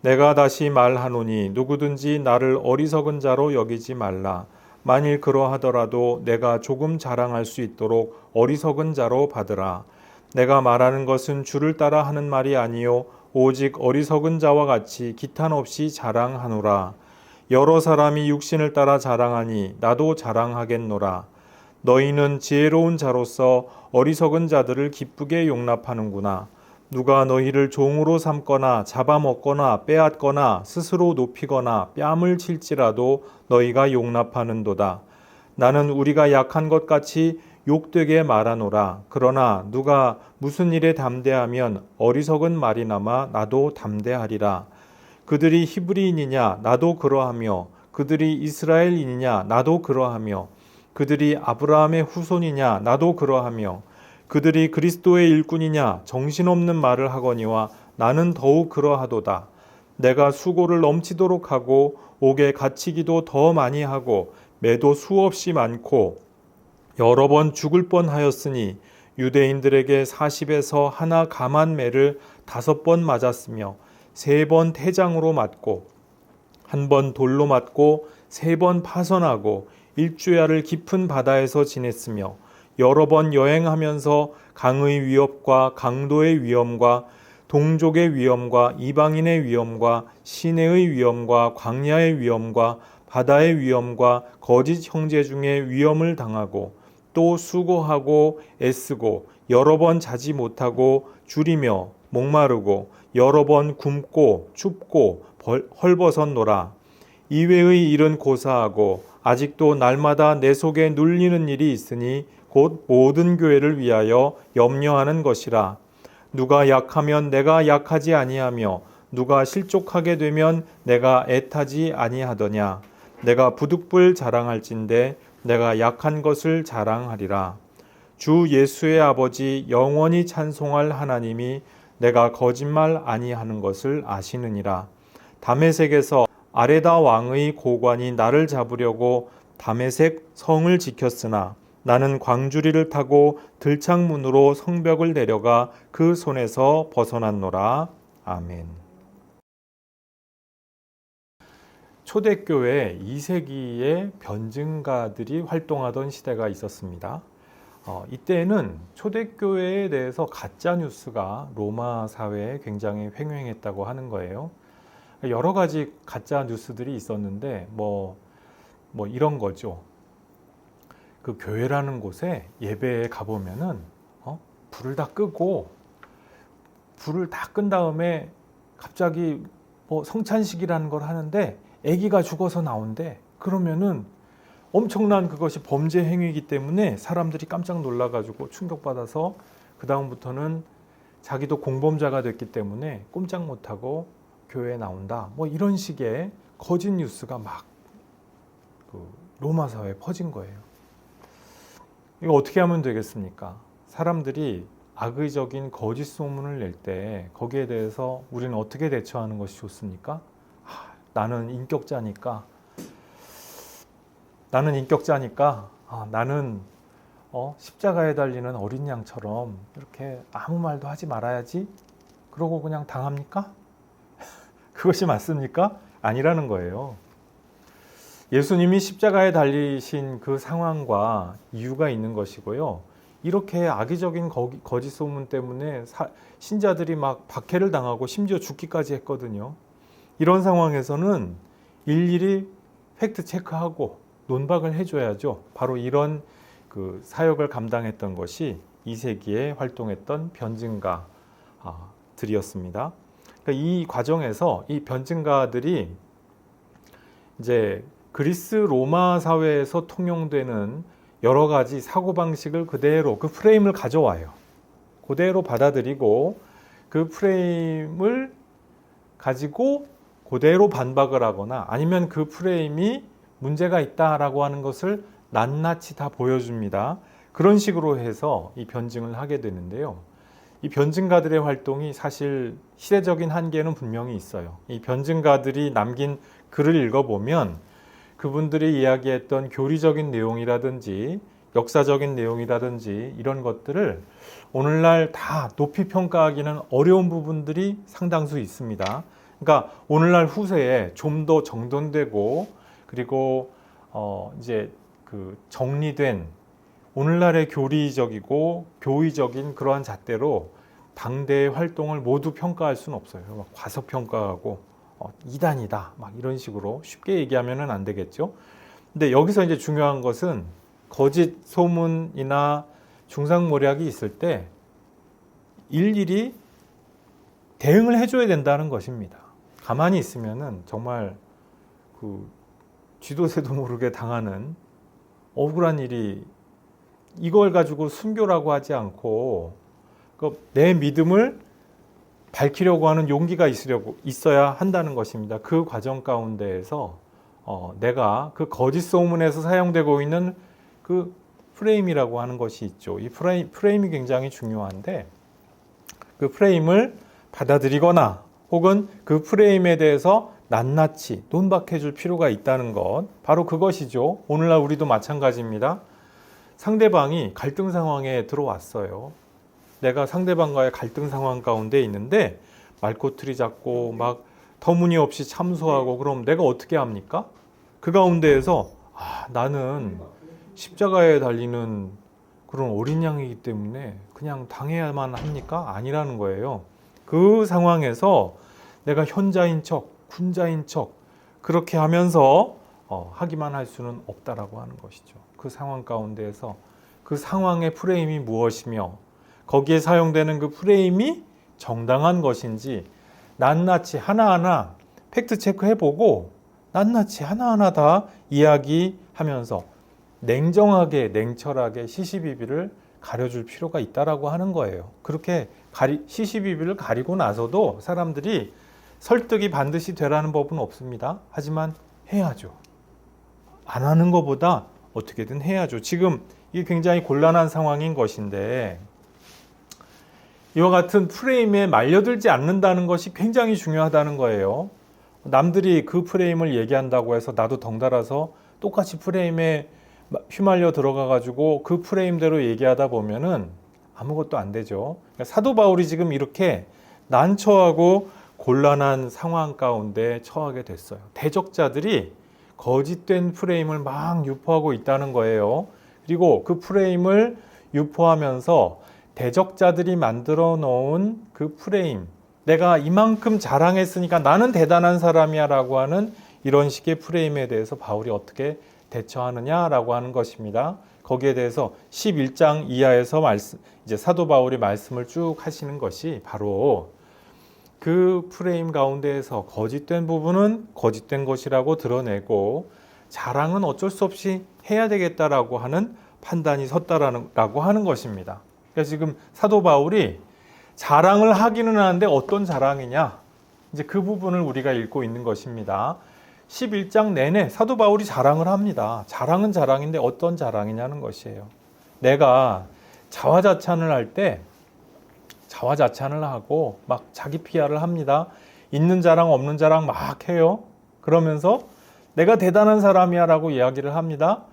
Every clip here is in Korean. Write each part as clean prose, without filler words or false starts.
내가 다시 말하노니 누구든지 나를 어리석은 자로 여기지 말라. 만일 그러하더라도 내가 조금 자랑할 수 있도록 어리석은 자로 받으라. 내가 말하는 것은 주를 따라 하는 말이 아니요 오직 어리석은 자와 같이 기탄 없이 자랑하노라. 여러 사람이 육신을 따라 자랑하니 나도 자랑하겠노라. 너희는 지혜로운 자로서 어리석은 자들을 기쁘게 용납하는구나. 누가 너희를 종으로 삼거나 잡아먹거나 빼앗거나 스스로 높이거나 뺨을 칠지라도 너희가 용납하는도다. 나는 우리가 약한 것 같이 욕되게 말하노라. 그러나 누가 무슨 일에 담대하면 어리석은 말이나마 나도 담대하리라. 그들이 히브리인이냐 나도 그러하며 그들이 이스라엘인이냐 나도 그러하며 그들이 아브라함의 후손이냐 나도 그러하며 그들이 그리스도의 일꾼이냐 정신없는 말을 하거니와 나는 더욱 그러하도다. 내가 수고를 넘치도록 하고 옥에 갇히기도 더 많이 하고 매도 수없이 많고 여러 번 죽을 뻔하였으니 유대인들에게 40에서 하나 감한 매를 5번 맞았으며 3번 태장으로 맞고 1번 돌로 맞고 3번 파선하고 일주야를 깊은 바다에서 지냈으며 여러 번 여행하면서 강의 위협과 강도의 위험과 동족의 위험과 이방인의 위험과 시내의 위험과 광야의 위험과 바다의 위험과 거짓 형제 중에 위험을 당하고 또 수고하고 애쓰고 여러 번 자지 못하고 줄이며 목마르고 여러 번 굶고 춥고 헐벗었노라. 이외의 일은 고사하고 아직도 날마다 내 속에 눌리는 일이 있으니 곧 모든 교회를 위하여 염려하는 것이라. 누가 약하면 내가 약하지 아니하며 누가 실족하게 되면 내가 애타지 아니하더냐. 내가 부득불 자랑할진대 내가 약한 것을 자랑하리라. 주 예수의 아버지 영원히 찬송할 하나님이 내가 거짓말 아니하는 것을 아시느니라. 다메섹에서 아레다 왕의 고관이 나를 잡으려고 다메섹 성을 지켰으나 나는 광주리를 타고 들창문으로 성벽을 내려가 그 손에서 벗어났노라. 아멘. 초대교회 2세기의 변증가들이 활동하던 시대가 있었습니다. 이때는 초대교회에 대해서 가짜뉴스가 로마 사회에 굉장히 횡행했다고 하는 거예요. 여러 가지 가짜뉴스들이 있었는데 뭐 이런 거죠. 그 교회라는 곳에 예배에 가보면은 불을 다 끄고 불을 다 끈 다음에 갑자기 성찬식이라는 걸 하는데 아기가 죽어서 나온대. 그러면은 엄청난 그것이 범죄 행위이기 때문에 사람들이 깜짝 놀라가지고 충격받아서 그 다음부터는 자기도 공범자가 됐기 때문에 꼼짝 못하고 교회에 나온다. 이런 식의 거짓 뉴스가 막 로마 사회에 퍼진 거예요. 이거 어떻게 하면 되겠습니까? 사람들이 악의적인 거짓 소문을 낼 때 거기에 대해서 우리는 어떻게 대처하는 것이 좋습니까? 나는 인격자니까 나는 십자가에 달리는 어린 양처럼 이렇게 아무 말도 하지 말아야지. 그러고 그냥 당합니까? 그것이 맞습니까? 아니라는 거예요. 예수님이 십자가에 달리신 그 상황과 이유가 있는 것이고요. 이렇게 악의적인 거짓 소문 때문에 신자들이 막 박해를 당하고 심지어 죽기까지 했거든요. 이런 상황에서는 일일이 팩트 체크하고 논박을 해줘야죠. 바로 이런 그 사역을 감당했던 것이 2세기에 활동했던 변증가들이었습니다. 그러니까 이 과정에서 이 변증가들이 이제 그리스 로마 사회에서 통용되는 여러 가지 사고방식을 그대로 그 프레임을 가져와요. 그대로 받아들이고 그 프레임을 가지고 그대로 반박을 하거나 아니면 그 프레임이 문제가 있다라고 하는 것을 낱낱이 다 보여줍니다. 그런 식으로 해서 이 변증을 하게 되는데요. 이 변증가들의 활동이 사실 시대적인 한계는 분명히 있어요. 이 변증가들이 남긴 글을 읽어보면 그분들이 이야기했던 교리적인 내용이라든지 역사적인 내용이라든지 이런 것들을 오늘날 다 높이 평가하기는 어려운 부분들이 상당수 있습니다. 그러니까 오늘날 후세에 좀 더 정돈되고 그리고 이제 그 정리된 오늘날의 교리적이고 교의적인 그러한 잣대로 당대의 활동을 모두 평가할 수는 없어요. 막 과소평가하고 이단이다 막 이런 식으로 쉽게 얘기하면은 안 되겠죠. 근데 여기서 이제 중요한 것은 거짓 소문이나 중상모략이 있을 때 일일이 대응을 해줘야 된다는 것입니다. 가만히 있으면은 정말 그 쥐도 새도 모르게 당하는 억울한 일이 이걸 가지고 순교라고 하지 않고 내 믿음을 밝히려고 하는 용기가 있어야 한다는 것입니다. 그 과정 가운데에서 내가 그 거짓 소문에서 사용되고 있는 그 프레임이라고 하는 것이 있죠. 이 프레임이 굉장히 중요한데 그 프레임을 받아들이거나 혹은 그 프레임에 대해서 낱낱이 논박해 줄 필요가 있다는 것, 바로 그것이죠. 오늘날 우리도 마찬가지입니다. 상대방이 갈등 상황에 들어왔어요. 내가 상대방과의 갈등 상황 가운데 있는데 말꼬투리 잡고 막 터무니없이 참소하고 그럼 내가 어떻게 합니까? 그 가운데에서 나는 십자가에 달리는 그런 어린 양이기 때문에 그냥 당해야만 합니까? 아니라는 거예요. 그 상황에서 내가 현자인 척, 군자인 척 그렇게 하면서 하기만 할 수는 없다라고 하는 것이죠. 그 상황 가운데에서 그 상황의 프레임이 무엇이며 거기에 사용되는 그 프레임이 정당한 것인지 낱낱이 하나하나 팩트 체크해보고 낱낱이 하나하나 다 이야기하면서 냉정하게 냉철하게 시시비비를 가려줄 필요가 있다라고 하는 거예요. 그렇게 시시비비를 가리고 나서도 사람들이 설득이 반드시 되라는 법은 없습니다. 하지만 해야죠. 안 하는 것보다 어떻게든 해야죠. 지금 이게 굉장히 곤란한 상황인 것인데 이와 같은 프레임에 말려들지 않는다는 것이 굉장히 중요하다는 거예요. 남들이 그 프레임을 얘기한다고 해서 나도 덩달아서 똑같이 프레임에 휘말려 들어가 가지고 그 프레임대로 얘기하다 보면은 아무것도 안 되죠. 그러니까 사도 바울이 지금 이렇게 난처하고 곤란한 상황 가운데 처하게 됐어요. 대적자들이 거짓된 프레임을 막 유포하고 있다는 거예요. 그리고 그 프레임을 유포하면서 대적자들이 만들어 놓은 그 프레임, 내가 이만큼 자랑했으니까 나는 대단한 사람이야 라고 하는 이런 식의 프레임에 대해서 바울이 어떻게 대처하느냐라고 하는 것입니다. 거기에 대해서 11장 이하에서 이제 사도 바울이 말씀을 쭉 하시는 것이 바로 그 프레임 가운데에서 거짓된 부분은 거짓된 것이라고 드러내고 자랑은 어쩔 수 없이 해야 되겠다라고 하는 판단이 섰다라고 하는 것입니다. 그러니까 지금 사도 바울이 자랑을 하기는 하는데 어떤 자랑이냐? 이제 그 부분을 우리가 읽고 있는 것입니다. 11장 내내 사도 바울이 자랑을 합니다. 자랑은 자랑인데 어떤 자랑이냐는 것이에요. 내가 자화자찬을 할 때 자화자찬을 하고 막 자기 PR을 합니다. 있는 자랑 없는 자랑 막 해요. 그러면서 내가 대단한 사람이야 라고 이야기를 합니다.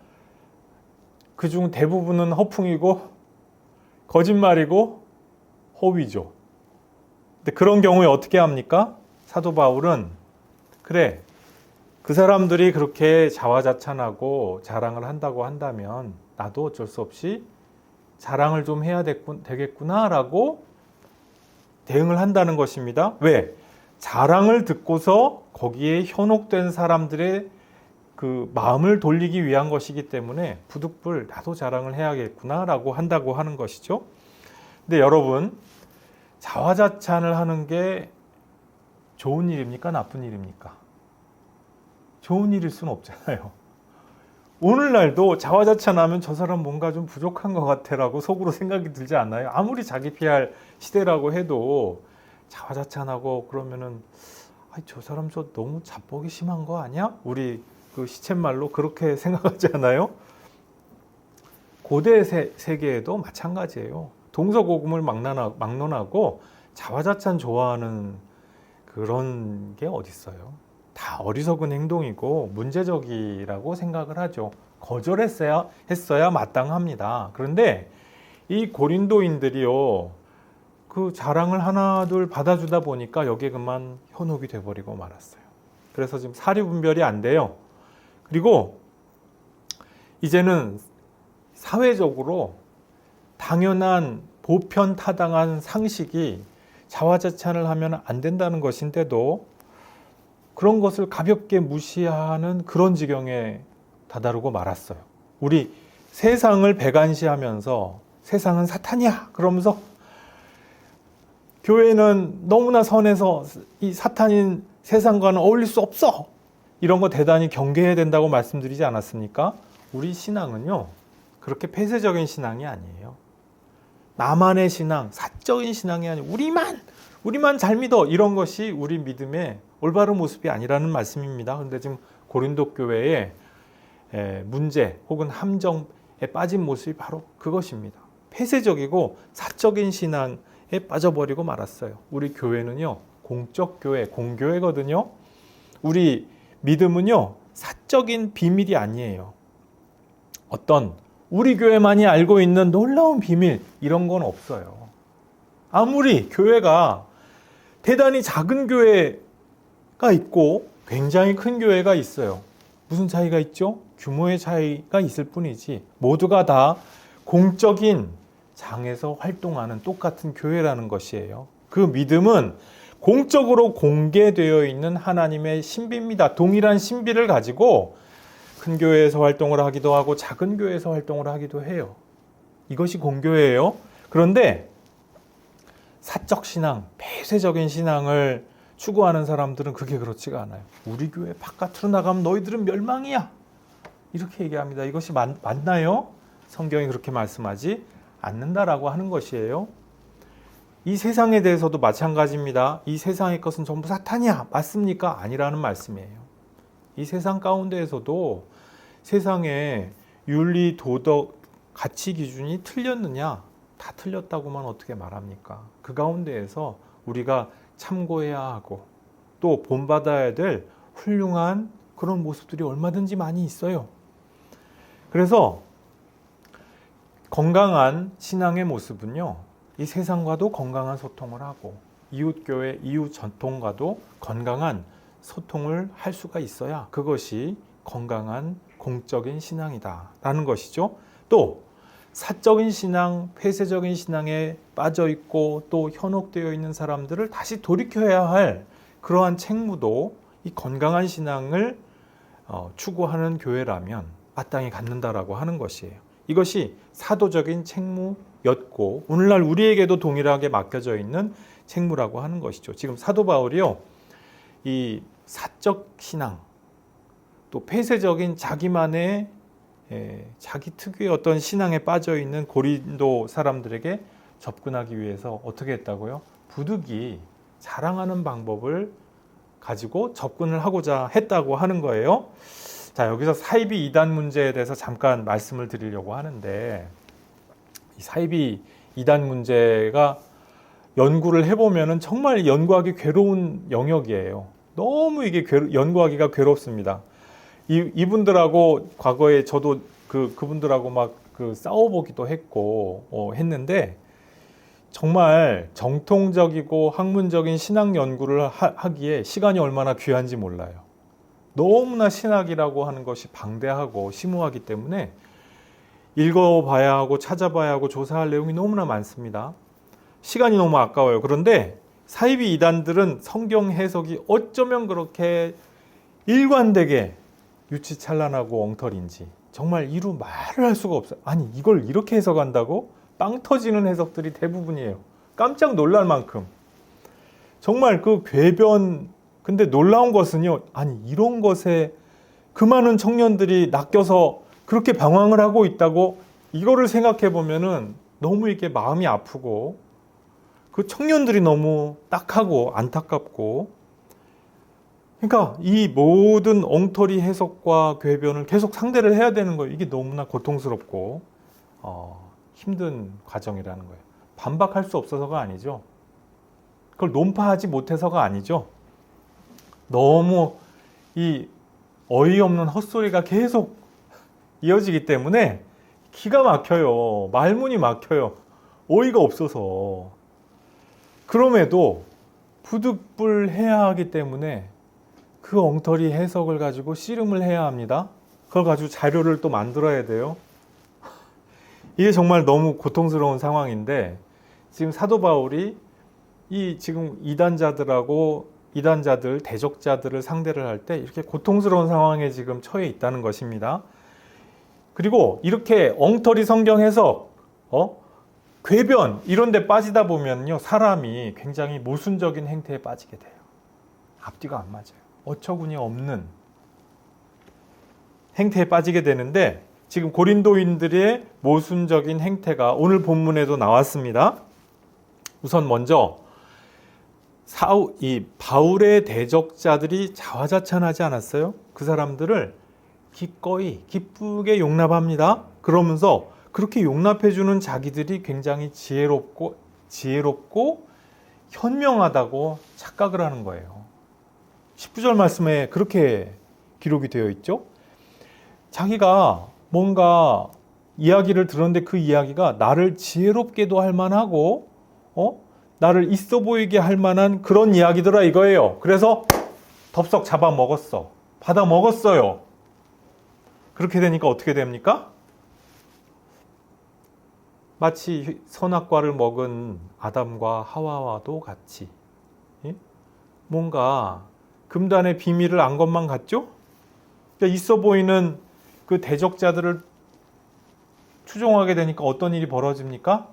그중 대부분은 허풍이고 거짓말이고 허위죠. 근데 그런 경우에 어떻게 합니까? 사도 바울은 그래, 그 사람들이 그렇게 자화자찬하고 자랑을 한다고 한다면 나도 어쩔 수 없이 자랑을 좀 해야 되겠구나라고 대응을 한다는 것입니다. 왜? 자랑을 듣고서 거기에 현혹된 사람들의 그 마음을 돌리기 위한 것이기 때문에 부득불 나도 자랑을 해야겠구나라고 한다고 하는 것이죠. 근데 여러분, 자화자찬을 하는 게 좋은 일입니까? 나쁜 일입니까? 좋은 일일 수는 없잖아요. 오늘날도 자화자찬하면 저 사람 뭔가 좀 부족한 것 같아라고 속으로 생각이 들지 않나요? 아무리 자기 PR 시대라고 해도 자화자찬하고 그러면은 저 사람 저 너무 자뻑이 심한 거 아니야? 우리 그 시쳇말로 그렇게 생각하지 않아요? 고대 세계에도 마찬가지예요. 동서고금을 막론하고 자화자찬 좋아하는 그런 게 어디 있어요? 다 어리석은 행동이고 문제적이라고 생각을 하죠. 거절했어야 마땅합니다. 그런데 이 고린도인들이요, 그 자랑을 하나 둘 받아주다 보니까 여기에 그만 현혹이 돼버리고 말았어요. 그래서 지금 사리 분별이 안 돼요. 그리고 이제는 사회적으로 당연한 보편타당한 상식이 자화자찬을 하면 안 된다는 것인데도 그런 것을 가볍게 무시하는 그런 지경에 다다르고 말았어요. 우리 세상을 배관시하면서 세상은 사탄이야 그러면서 교회는 너무나 선해서 이 사탄인 세상과는 어울릴 수 없어, 이런 거 대단히 경계해야 된다고 말씀드리지 않았습니까? 우리 신앙은요 그렇게 폐쇄적인 신앙이 아니에요. 나만의 신앙, 사적인 신앙이 아니에요. 우리만 잘 믿어, 이런 것이 우리 믿음의 올바른 모습이 아니라는 말씀입니다. 그런데 지금 고린도 교회의 문제 혹은 함정에 빠진 모습이 바로 그것입니다. 폐쇄적이고 사적인 신앙에 빠져버리고 말았어요. 우리 교회는요 공적 교회, 공교회거든요. 우리 믿음은요 사적인 비밀이 아니에요. 어떤 우리 교회만이 알고 있는 놀라운 비밀, 이런 건 없어요. 아무리 교회가 대단히 작은 교회가 있고 굉장히 큰 교회가 있어요. 무슨 차이가 있죠? 규모의 차이가 있을 뿐이지 모두가 다 공적인 장에서 활동하는 똑같은 교회라는 것이에요. 그 믿음은 공적으로 공개되어 있는 하나님의 신비입니다. 동일한 신비를 가지고 큰 교회에서 활동을 하기도 하고 작은 교회에서 활동을 하기도 해요. 이것이 공교회예요. 그런데 사적 신앙, 폐쇄적인 신앙을 추구하는 사람들은 그게 그렇지가 않아요. 우리 교회 바깥으로 나가면 너희들은 멸망이야, 이렇게 얘기합니다. 이것이 맞나요? 성경이 그렇게 말씀하지 않는다라고 하는 것이에요. 이 세상에 대해서도 마찬가지입니다. 이 세상의 것은 전부 사탄이야, 맞습니까? 아니라는 말씀이에요. 이 세상 가운데에서도 세상의 윤리, 도덕, 가치 기준이 틀렸느냐? 다 틀렸다고만 어떻게 말합니까? 그 가운데에서 우리가 참고해야 하고 또 본받아야 될 훌륭한 그런 모습들이 얼마든지 많이 있어요. 그래서 건강한 신앙의 모습은요, 이 세상과도 건강한 소통을 하고 이웃교회, 이웃 전통과도 건강한 소통을 할 수가 있어야 그것이 건강한 공적인 신앙이다 라는 것이죠. 또 사적인 신앙, 폐쇄적인 신앙에 빠져 있고 또 현혹되어 있는 사람들을 다시 돌이켜야 할 그러한 책무도 이 건강한 신앙을 추구하는 교회라면 마땅히 갖는다라고 하는 것이에요. 이것이 사도적인 책무였고 오늘날 우리에게도 동일하게 맡겨져 있는 책무라고 하는 것이죠. 지금 사도 바울이요, 이 사적 신앙, 또 폐쇄적인 자기만의 자기 특유의 어떤 신앙에 빠져 있는 고린도 사람들에게 접근하기 위해서 어떻게 했다고요? 부득이 자랑하는 방법을 가지고 접근을 하고자 했다고 하는 거예요. 자, 여기서 사이비 이단 문제에 대해서 잠깐 말씀을 드리려고 하는데, 이 사이비 이단 문제가 연구를 해보면은 정말 연구하기 괴로운 영역이에요. 너무 이게 연구하기가 괴롭습니다. 이분들하고 과거에 저도 그분들하고 막 싸워보기도 했고 했는데 정말 정통적이고 학문적인 신학 연구를 하기에 시간이 얼마나 귀한지 몰라요. 너무나 신학이라고 하는 것이 방대하고 심오하기 때문에 읽어봐야 하고 찾아봐야 하고 조사할 내용이 너무나 많습니다. 시간이 너무 아까워요. 그런데 사이비 이단들은 성경 해석이 어쩌면 그렇게 일관되게 유치찬란하고 엉터리인지 정말 이루 말을 할 수가 없어요. 아니, 이걸 이렇게 해석한다고? 빵 터지는 해석들이 대부분이에요. 깜짝 놀랄 만큼. 정말 그 궤변, 근데 놀라운 것은요, 아니 이런 것에 그 많은 청년들이 낚여서 그렇게 방황을 하고 있다고, 이거를 생각해 보면은 너무 이게 마음이 아프고 그 청년들이 너무 딱하고 안타깝고, 그러니까 이 모든 엉터리 해석과 궤변을 계속 상대를 해야 되는 거예요. 이게 너무나 고통스럽고 힘든 과정이라는 거예요. 반박할 수 없어서가 아니죠. 그걸 논파하지 못해서가 아니죠. 너무 이 어이없는 헛소리가 계속 이어지기 때문에 기가 막혀요. 말문이 막혀요. 어이가 없어서. 그럼에도 부득불해야 하기 때문에 그 엉터리 해석을 가지고 씨름을 해야 합니다. 그걸 가지고 자료를 또 만들어야 돼요. 이게 정말 너무 고통스러운 상황인데 지금 사도 바울이 이 지금 이단자들, 대적자들을 상대를 할 때 이렇게 고통스러운 상황에 지금 처해 있다는 것입니다. 그리고 이렇게 엉터리 성경 해석, 궤변 이런 데 빠지다 보면요. 사람이 굉장히 모순적인 행태에 빠지게 돼요. 앞뒤가 안 맞아요. 어처구니 없는 행태에 빠지게 되는데 지금 고린도인들의 모순적인 행태가 오늘 본문에도 나왔습니다. 우선 먼저 이 바울의 대적자들이 자화자찬하지 않았어요? 그 사람들을 기꺼이 기쁘게 용납합니다. 그러면서 그렇게 용납해주는 자기들이 굉장히 지혜롭고 현명하다고 착각을 하는 거예요. 19절 말씀에 그렇게 기록이 되어 있죠. 자기가 뭔가 이야기를 들었는데 그 이야기가 나를 지혜롭게도 할 만하고 나를 있어 보이게 할 만한 그런 이야기더라 이거예요. 그래서 덥석 잡아먹었어. 받아 먹었어요. 그렇게 되니까 어떻게 됩니까? 마치 선악과를 먹은 아담과 하와와도 같이 뭔가 금단의 비밀을 안 것만 같죠? 그러니까 있어 보이는 그 대적자들을 추종하게 되니까 어떤 일이 벌어집니까?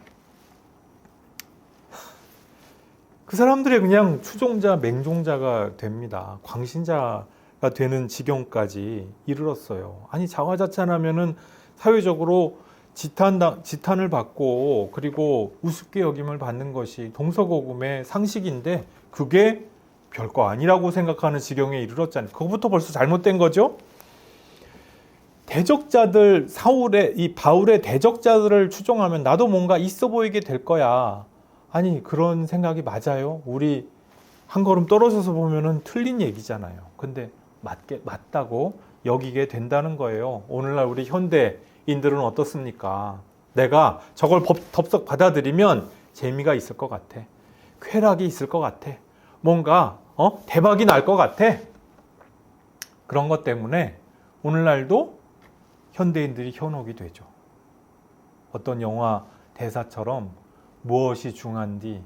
그 사람들이 그냥 추종자, 맹종자가 됩니다. 광신자가 되는 지경까지 이르렀어요. 아니 자화자찬하면은 사회적으로 지탄을 받고 그리고 우습게 여김을 받는 것이 동서고금의 상식인데 그게 별거 아니라고 생각하는 지경에 이르렀잖아요. 그거부터 벌써 잘못된 거죠. 대적자들 이 바울의 대적자들을 추종하면 나도 뭔가 있어 보이게 될 거야. 아니 그런 생각이 맞아요. 우리 한 걸음 떨어져서 보면은 틀린 얘기잖아요. 근데 맞다고 여기게 된다는 거예요. 오늘날 우리 현대인들은 어떻습니까? 내가 저걸 덥석 받아들이면 재미가 있을 것 같아. 쾌락이 있을 것 같아. 뭔가 대박이 날 것 같아. 그런 것 때문에 오늘날도 현대인들이 현혹이 되죠. 어떤 영화 대사처럼 무엇이 중요한지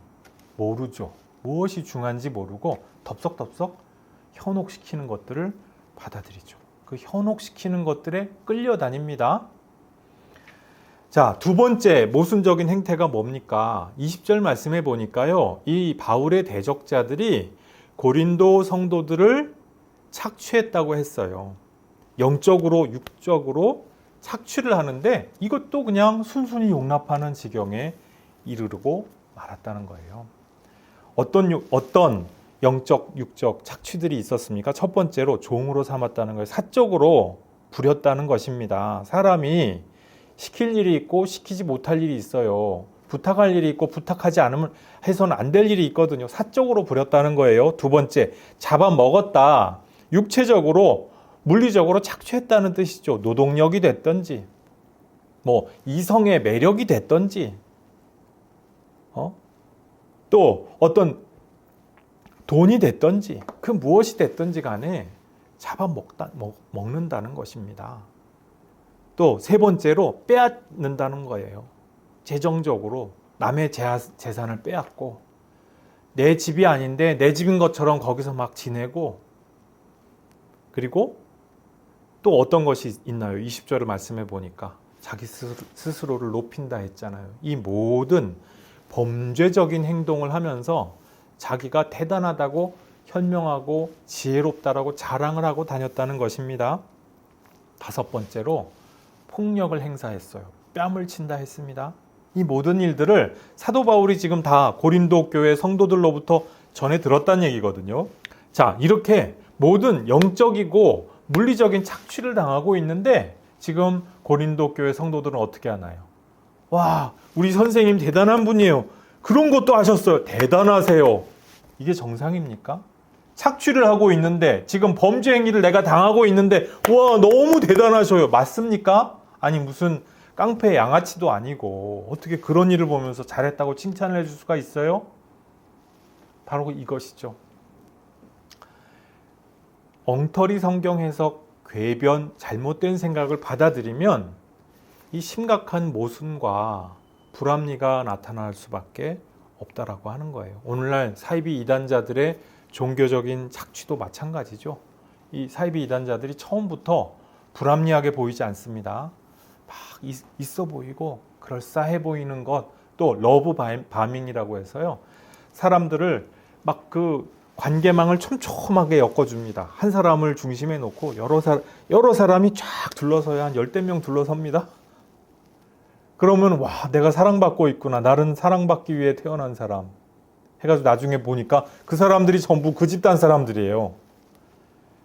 모르죠. 무엇이 중요한지 모르고 덥석덥석 현혹시키는 것들을 받아들이죠. 그 현혹시키는 것들에 끌려다닙니다. 자, 두 번째 모순적인 행태가 뭡니까? 20절 말씀해 보니까요. 이 바울의 대적자들이 고린도 성도들을 착취했다고 했어요. 영적으로 육적으로 착취를 하는데 이것도 그냥 순순히 용납하는 지경에 이르고 말았다는 거예요. 어떤 영적, 육적 착취들이 있었습니까? 첫 번째로 종으로 삼았다는 거예요. 사적으로 부렸다는 것입니다. 사람이 시킬 일이 있고 시키지 못할 일이 있어요. 부탁할 일이 있고 부탁하지 않으면 해서는 안 될 일이 있거든요. 사적으로 부렸다는 거예요. 두 번째, 잡아먹었다. 육체적으로, 물리적으로 착취했다는 뜻이죠. 노동력이 됐든지, 이성의 매력이 됐든지, 또 어떤 돈이 됐든지, 그 무엇이 됐든지 간에 잡아먹는다는 것입니다. 또 세 번째로 빼앗는다는 거예요. 재정적으로 남의 재산을 빼앗고 내 집이 아닌데 내 집인 것처럼 거기서 막 지내고 그리고 또 어떤 것이 있나요? 20절을 말씀해 보니까 자기 스스로를 높인다 했잖아요. 이 모든 범죄적인 행동을 하면서 자기가 대단하다고 현명하고 지혜롭다라고 자랑을 하고 다녔다는 것입니다. 다섯 번째로 폭력을 행사했어요. 뺨을 친다 했습니다. 이 모든 일들을 사도 바울이 지금 다 고린도 교회 성도들로부터 전해 들었다는 얘기거든요. 자, 이렇게 모든 영적이고 물리적인 착취를 당하고 있는데 지금 고린도 교회 성도들은 어떻게 하나요? 와, 우리 선생님 대단한 분이에요. 그런 것도 하셨어요. 대단하세요. 이게 정상입니까? 착취를 하고 있는데 지금 범죄 행위를 내가 당하고 있는데 와, 너무 대단하셔요. 맞습니까? 아니 무슨 깡패 양아치도 아니고 어떻게 그런 일을 보면서 잘했다고 칭찬을 해줄 수가 있어요? 바로 이것이죠. 엉터리 성경 해석, 궤변, 잘못된 생각을 받아들이면 이 심각한 모순과 불합리가 나타날 수밖에 없다라고 하는 거예요. 오늘날 사이비 이단자들의 종교적인 착취도 마찬가지죠. 이 사이비 이단자들이 처음부터 불합리하게 보이지 않습니다. 막 있어 보이고 그럴싸해 보이는 것, 또 러브 바밍이라고 해서요. 사람들을 막 그 관계망을 촘촘하게 엮어줍니다. 한 사람을 중심에 놓고 여러 사람이 쫙 둘러서야 한 10명 둘러섭니다. 그러면 와, 내가 사랑받고 있구나. 나는 사랑받기 위해 태어난 사람. 해가지고 나중에 보니까 그 사람들이 전부 그 집단 사람들이에요.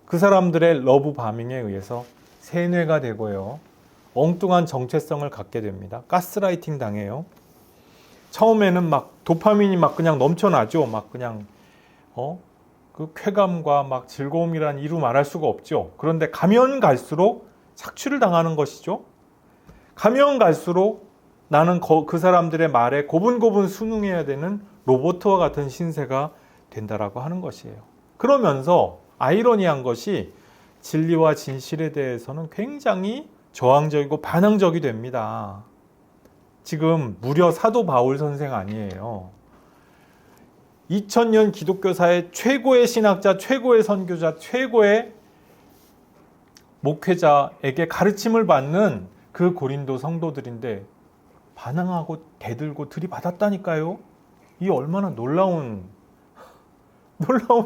그 사람들의 러브 바밍에 의해서 세뇌가 되고요. 엉뚱한 정체성을 갖게 됩니다. 가스라이팅 당해요. 처음에는 막 도파민이 막 그냥 넘쳐나죠. 막 그냥 그 쾌감과 막 즐거움이란 이루 말할 수가 없죠. 그런데 가면 갈수록 착취를 당하는 것이죠. 가면 갈수록 나는 그 사람들의 말에 고분고분 순응해야 되는 로봇과 같은 신세가 된다라고 하는 것이에요. 그러면서 아이러니한 것이 진리와 진실에 대해서는 굉장히 저항적이고 반항적이 됩니다. 지금 무려 사도 바울 선생 아니에요. 2000년 기독교사의 최고의 신학자, 최고의 선교자, 최고의 목회자에게 가르침을 받는 그 고린도 성도들인데 반항하고 대들고 들이받았다니까요. 이 얼마나 놀라운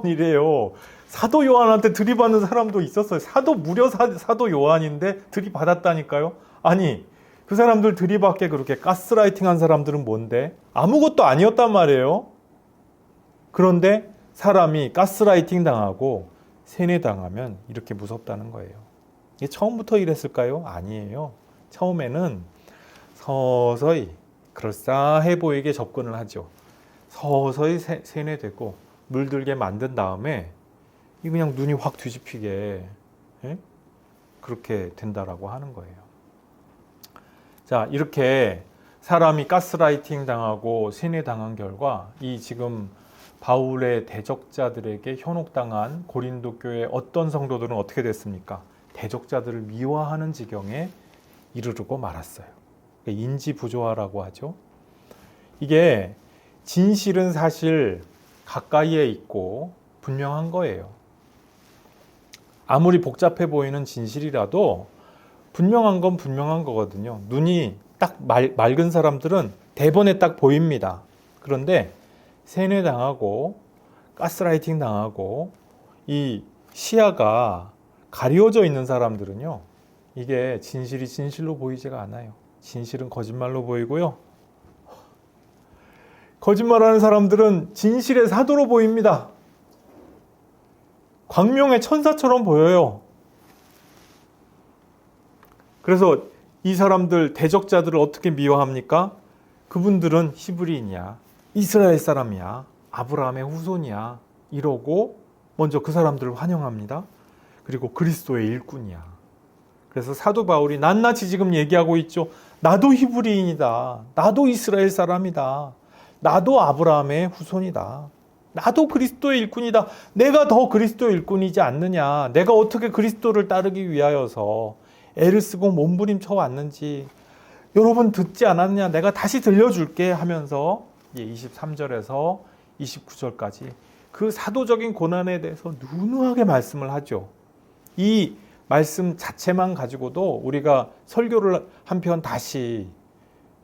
일이에요. 사도 요한한테 들이받는 사람도 있었어요. 무려 사도 요한인데 들이받았다니까요. 아니, 그 사람들 들이받게 그렇게 가스라이팅한 사람들은 뭔데? 아무것도 아니었단 말이에요. 그런데 사람이 가스라이팅 당하고 세뇌 당하면 이렇게 무섭다는 거예요. 이게 처음부터 이랬을까요? 아니에요. 처음에는 서서히 그럴싸해 보이게 접근을 하죠. 서서히 세뇌되고 물들게 만든 다음에 이 그냥 눈이 확 뒤집히게 그렇게 된다라고 하는 거예요. 자, 이렇게 사람이 가스라이팅 당하고 세뇌 당한 결과 이 지금 바울의 대적자들에게 현혹당한 고린도 교회 어떤 성도들은 어떻게 됐습니까? 대적자들을 미워하는 지경에 이르르고 말았어요. 인지부조화라고 하죠. 이게 진실은 사실 가까이에 있고 분명한 거예요. 아무리 복잡해 보이는 진실이라도 분명한 건 분명한 거거든요. 눈이 딱 맑은 사람들은 대본에 딱 보입니다. 그런데 세뇌당하고 가스라이팅 당하고 이 시야가 가려져 있는 사람들은요, 이게 진실이 진실로 보이지가 않아요. 진실은 거짓말로 보이고요. 거짓말하는 사람들은 진실의 사도로 보입니다. 광명의 천사처럼 보여요. 그래서 이 사람들, 대적자들을 어떻게 미워합니까? 그분들은 히브리인이야, 이스라엘 사람이야, 아브라함의 후손이야 이러고 먼저 그 사람들을 환영합니다. 그리고 그리스도의 일꾼이야. 그래서 사도 바울이 낱낱이 지금 얘기하고 있죠. 나도 히브리인이다. 나도 이스라엘 사람이다. 나도 아브라함의 후손이다. 나도 그리스도의 일꾼이다. 내가 더 그리스도의 일꾼이지 않느냐. 내가 어떻게 그리스도를 따르기 위하여서 애를 쓰고 몸부림쳐 왔는지 여러분 듣지 않았느냐. 내가 다시 들려줄게 하면서 23절에서 29절까지 그 사도적인 고난에 대해서 누누하게 말씀을 하죠. 이 말씀 자체만 가지고도 우리가 설교를 한편 다시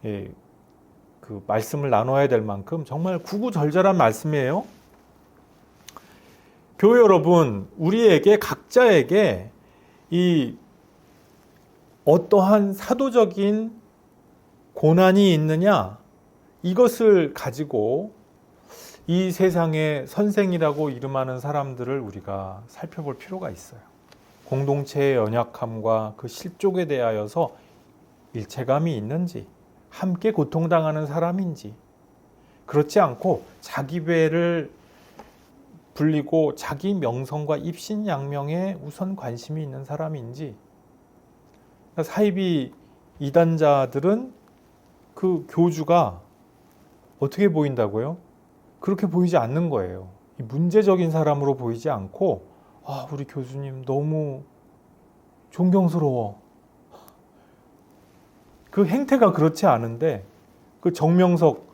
그 말씀을 나눠야 될 만큼 정말 구구절절한 말씀이에요. 교회 여러분, 우리에게 각자에게 이 어떠한 사도적인 고난이 있느냐, 이것을 가지고 이 세상의 선생이라고 이름하는 사람들을 우리가 살펴볼 필요가 있어요. 공동체의 연약함과 그 실족에 대하여서 일체감이 있는지, 함께 고통당하는 사람인지, 그렇지 않고 자기 배를 불리고 자기 명성과 입신양명에 우선 관심이 있는 사람인지. 사이비 이단자들은 그 교주가 어떻게 보인다고요? 그렇게 보이지 않는 거예요. 문제적인 사람으로 보이지 않고, 아, 우리 교수님 너무 존경스러워. 그 행태가 그렇지 않은데, 그 정명석,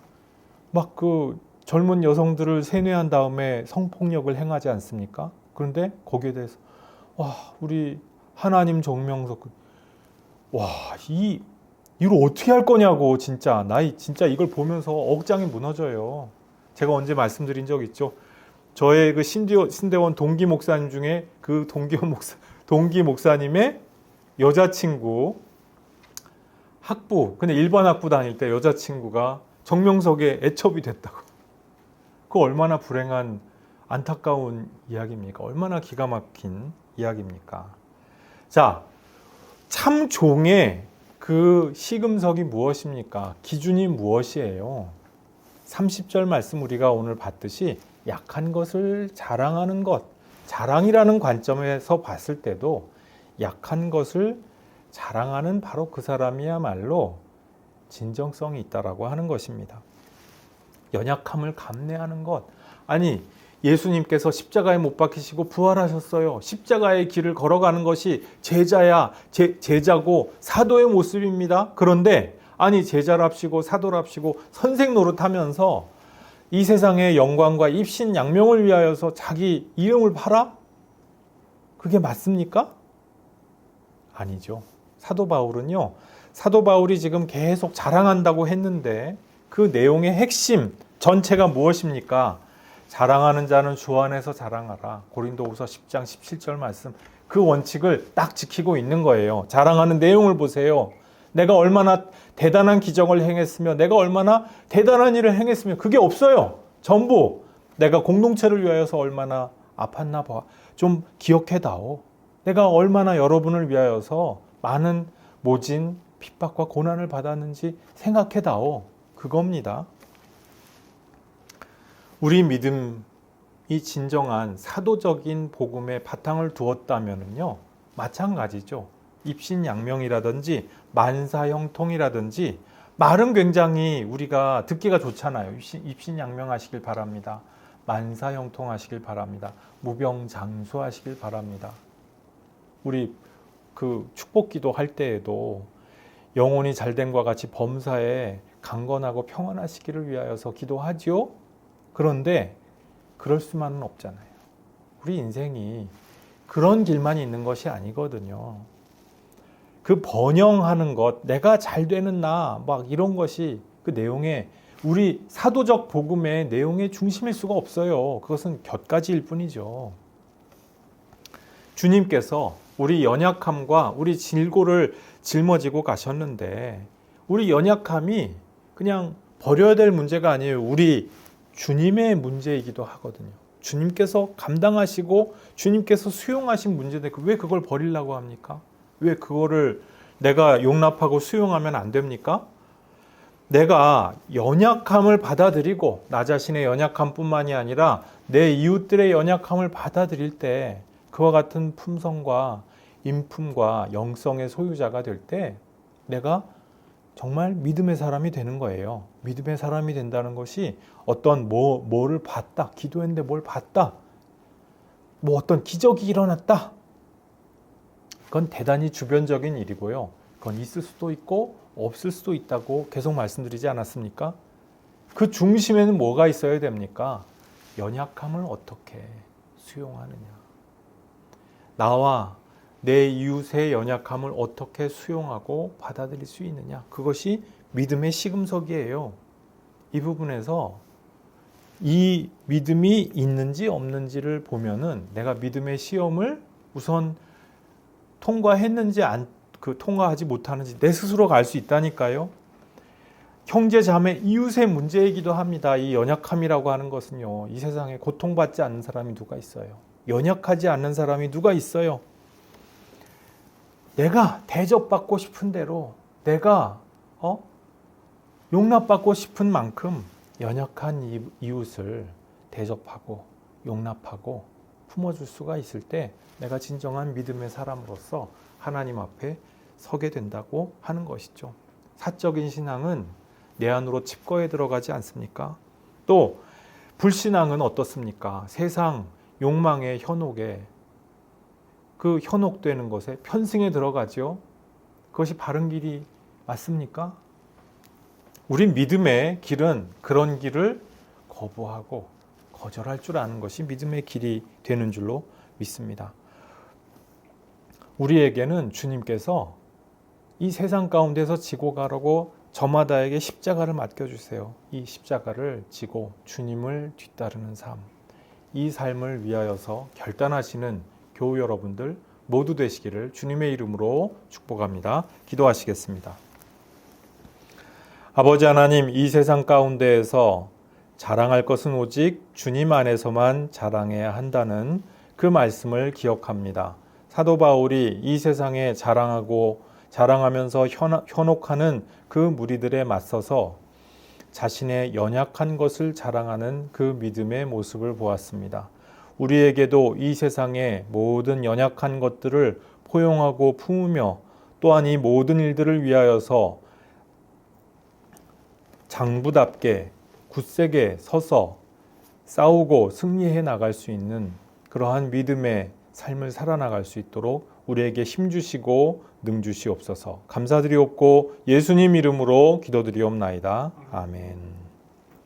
막 그 젊은 여성들을 세뇌한 다음에 성폭력을 행하지 않습니까? 그런데 거기에 대해서, 와, 우리 하나님 정명석, 와, 이걸 어떻게 할 거냐고, 진짜. 진짜 이걸 보면서 억장이 무너져요. 제가 언제 말씀드린 적 있죠? 저의 그 신대원 동기 목사님 중에 그 동기 목사님의 여자친구, 근데 일반 학부 다닐 때 여자친구가 정명석의 애첩이 됐다고. 그 얼마나 불행한, 안타까운 이야기입니까? 얼마나 기가 막힌 이야기입니까? 자, 참 종의 그 시금석이 무엇입니까? 기준이 무엇이에요? 30절 말씀 우리가 오늘 봤듯이 약한 것을 자랑하는 것, 자랑이라는 관점에서 봤을 때도 약한 것을 자랑하는 바로 그 사람이야말로 진정성이 있다라고 하는 것입니다. 연약함을 감내하는 것. 아니, 예수님께서 십자가에 못 박히시고 부활하셨어요. 십자가의 길을 걸어가는 것이 제자고 사도의 모습입니다. 그런데 아니, 제자랍시고 사도랍시고 선생 노릇하면서 이 세상의 영광과 입신양명을 위하여서 자기 이름을 팔아? 그게 맞습니까? 아니죠. 사도 바울이 지금 계속 자랑한다고 했는데 그 내용의 핵심 전체가 무엇입니까? 자랑하는 자는 주 안에서 자랑하라. 고린도후서 10장 17절 말씀. 그 원칙을 딱 지키고 있는 거예요. 자랑하는 내용을 보세요. 내가 얼마나 대단한 기적을 행했으며 내가 얼마나 대단한 일을 행했으며 그게 없어요. 전부 내가 공동체를 위하여서 얼마나 아팠나 봐. 좀 기억해다오. 내가 얼마나 여러분을 위하여서 많은 모진, 핍박과 고난을 받았는지 생각해다오. 그겁니다. 우리 믿음이 진정한 사도적인 복음의 바탕을 두었다면요, 마찬가지죠. 입신양명이라든지 만사형통이라든지 말은 굉장히 우리가 듣기가 좋잖아요. 입신양명하시길 바랍니다. 만사형통하시길 바랍니다. 무병장수하시길 바랍니다. 우리 그 축복기도 할 때에도 영혼이 잘됨과 같이 범사에 강건하고 평안하시기를 위하여서 기도하지요. 그런데 그럴 수만은 없잖아요. 우리 인생이 그런 길만 있는 것이 아니거든요. 그 번영하는 것, 내가 잘 되는 나, 막 이런 것이 그 내용의 우리 사도적 복음의 내용의 중심일 수가 없어요. 그것은 곁가지일 뿐이죠. 주님께서 우리 연약함과 우리 질고를 짊어지고 가셨는데 우리 연약함이 그냥 버려야 될 문제가 아니에요. 우리 주님의 문제이기도 하거든요. 주님께서 감당하시고 주님께서 수용하신 문제인데 왜 그걸 버리려고 합니까? 왜 그거를 내가 용납하고 수용하면 안 됩니까? 내가 연약함을 받아들이고 나 자신의 연약함뿐만이 아니라 내 이웃들의 연약함을 받아들일 때 그와 같은 품성과 인품과 영성의 소유자가 될 때 내가 정말 믿음의 사람이 되는 거예요. 믿음의 사람이 된다는 것이 어떤 뭐를 봤다. 기도했는데 뭘 봤다. 뭐 어떤 기적이 일어났다. 그건 대단히 주변적인 일이고요. 그건 있을 수도 있고 없을 수도 있다고 계속 말씀드리지 않았습니까? 그 중심에는 뭐가 있어야 됩니까? 연약함을 어떻게 수용하느냐. 나와 내 이웃의 연약함을 어떻게 수용하고 받아들일 수 있느냐. 그것이 믿음의 시금석이에요. 이 부분에서 이 믿음이 있는지 없는지를 보면은 내가 믿음의 시험을 우선 통과했는지 통과하지 못하는지 내 스스로가 알 수 있다니까요. 형제 자매 이웃의 문제이기도 합니다. 이 연약함이라고 하는 것은요. 이 세상에 고통받지 않는 사람이 누가 있어요? 연약하지 않는 사람이 누가 있어요? 내가 대접받고 싶은 대로 내가 용납받고 싶은 만큼 연약한 이웃을 대접하고 용납하고 품어줄 수가 있을 때 내가 진정한 믿음의 사람으로서 하나님 앞에 서게 된다고 하는 것이죠. 사적인 신앙은 내 안으로 칩거에 들어가지 않습니까? 또 불신앙은 어떻습니까? 세상 욕망의 현혹에, 그 현혹되는 것에 편승에 들어가죠. 그것이 바른 길이 맞습니까? 우리 믿음의 길은 그런 길을 거부하고 거절할 줄 아는 것이 믿음의 길이 되는 줄로 믿습니다. 우리에게는 주님께서 이 세상 가운데서 지고 가라고 저마다에게 십자가를 맡겨주세요. 이 십자가를 지고 주님을 뒤따르는 삶, 이 삶을 위하여서 결단하시는 교우 여러분들 모두 되시기를 주님의 이름으로 축복합니다. 기도하시겠습니다. 아버지 하나님, 이 세상 가운데에서 자랑할 것은 오직 주님 안에서만 자랑해야 한다는 그 말씀을 기억합니다. 사도 바울이 이 세상에 자랑하면서 현혹하는 그 무리들에 맞서서 자신의 연약한 것을 자랑하는 그 믿음의 모습을 보았습니다. 우리에게도 이 세상의 모든 연약한 것들을 포용하고 품으며 또한 이 모든 일들을 위하여서 장부답게 굳세게 서서 싸우고 승리해 나갈 수 있는 그러한 믿음의 삶을 살아나갈 수 있도록 우리에게 힘주시고 능주시옵소서. 감사드리옵고 예수님 이름으로 기도드리옵나이다. 아멘.